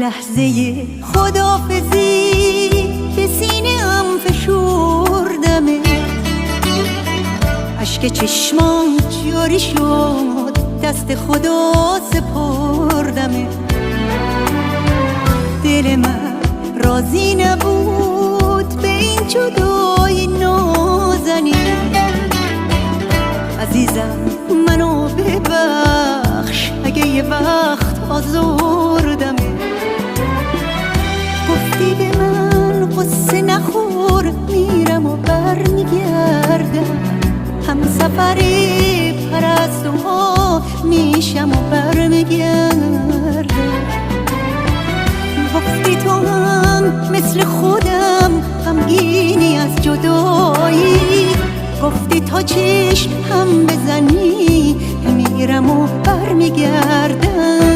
لحظه خداحافظی به سینه‌ام فشردمه، اشک چشمام جاری شد، دست خدا سپردمه. دل من راضی نبود به این جدایی نازنین. عزیزم منو ببخش اگه یه وقت آزردمه. گفتی به من قصه نخور، میرم و برمیگردم، هم سفر پرستوها میشم و برمیگردم. گفتی تو هم مثل خودم غمگینی از جدایی، گفتی تا چشم هم بزنی میرم و برمیگردم.